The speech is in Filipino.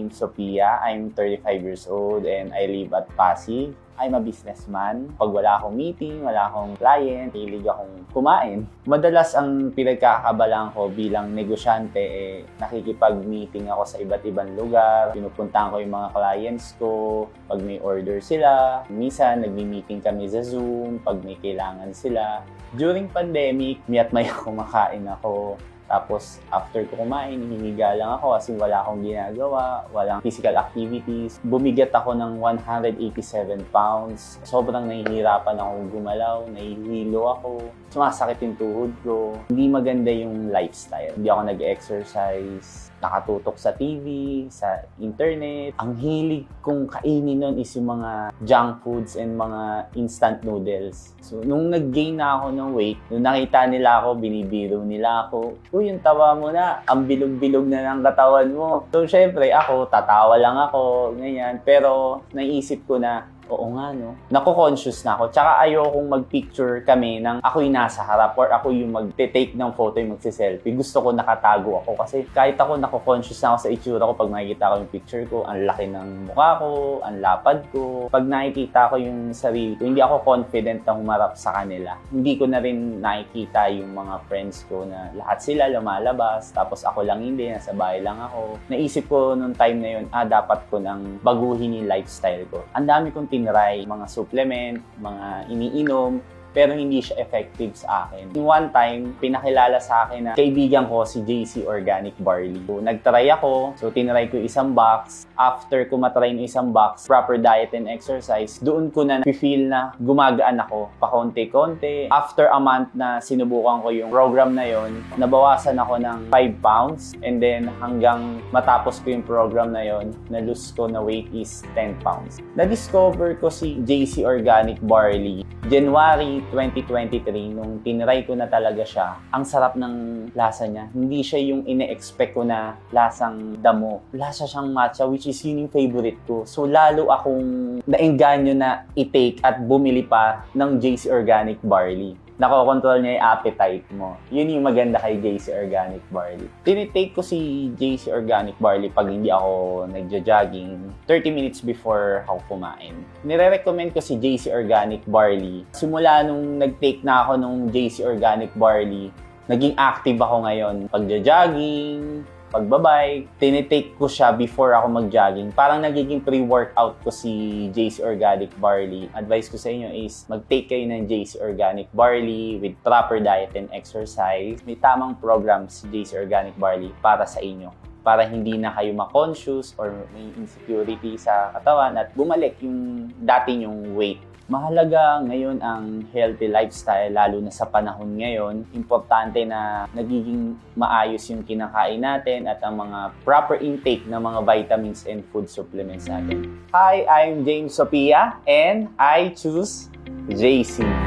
James Sophia. I'm 35 years old and I live at Pasig. I'm a businessman. Pag wala akong meeting, wala akong client, hilig akong kumain. Madalas ang pinagkakabalaan ko bilang negosyante, nakikipag-meeting ako sa iba't ibang lugar. Pinupuntahan ko yung mga clients ko pag may order sila. Minsan, nagmi-meeting kami sa Zoom pag may kailangan sila. During pandemic, may kumakain ako. Tapos, after ko kumain, hinihiga lang ako kasi wala akong ginagawa, walang physical activities. Bumigat ako ng 187 pounds. Sobrang nahihirapan akong gumalaw, nahihilo ako, sumasakit yung tuhod ko. Hindi maganda yung lifestyle. Hindi ako nag-exercise, nakatutok sa TV, sa internet. Ang hilig kong kainin nun is yung mga junk foods and mga instant noodles. So, nung nag-gain na ako ng weight, nung nakita nila ako, binibiro nila ako, "Uy, yung tawa mo na, ang bilog-bilog na ng katawan mo." So, syempre, ako, tatawa lang ako, ganyan. Pero, naisip ko na, oo nga, no? Nako-conscious na ako. Tsaka ayokong mag-picture kami ng ako'y nasa harap or ako yung mag-take ng photo, yung magsiselfie. Gusto ko nakatago ako kasi kahit ako nako-conscious na ako sa itsura ko pag nakikita ko yung picture ko, ang laki ng mukha ko, ang lapad ko. Pag nakikita ko yung sarili ko, hindi ako confident na humarap sa kanila. Hindi ko na rin nakikita yung mga friends ko na lahat sila lumalabas, tapos ako lang hindi, nasa bahay lang ako. Naisip ko nung time na yun, dapat ko nang baguhin yung lifestyle ko. Ang dami kong tinry, mga supplement, mga iniinom, pero hindi siya effective sa akin. One time, pinakilala sa akin na kaibigan ko si JC Organic Barley. So, nagtry ako, so tinry ko isang box. After ko matry ng isang box, proper diet and exercise, doon ko na feel na gumagaan ako, pakonti-konti. After a month na sinubukan ko yung program na yon, nabawasan ako ng 5 pounds. And then, hanggang matapos ko yung program na yon, na-lose ko na weight is 10 pounds. Na-discover ko si JC Organic Barley January 2023, nung tinry ko na talaga siya. Ang sarap ng lasa niya. Hindi siya yung ine-expect ko na lasang damo. Lasa siyang matcha, which is yun yung favorite ko. So, lalo akong naengganyo na i-take at bumili pa ng JC Organic Barley. Nakokontrol niya yung appetite mo. Yun yung maganda kay JC Organic Barley. Tinitake ko si JC Organic Barley pag hindi ako nagja-jogging 30 minutes before ako kumain. Nire-recommend ko si JC Organic Barley. Simula nung nag-take na ako nung JC Organic Barley, naging active ako ngayon. Pagja-jogging, pagbabike, tinitake ko siya before ako mag-jogging. Parang nagiging pre-workout ko si JC Organic Barley. Advice ko sa inyo is mag-take kayo ng JC Organic Barley with proper diet and exercise. May tamang program si JC Organic Barley para sa inyo, para hindi na kayo ma-conscious or may insecurity sa katawan at bumalik yung dati yung weight. Mahalaga ngayon ang healthy lifestyle, lalo na sa panahon ngayon. Importante na nagiging maayos yung kinakain natin at ang mga proper intake ng mga vitamins and food supplements natin. Hi, I'm James Sophia and I choose JC.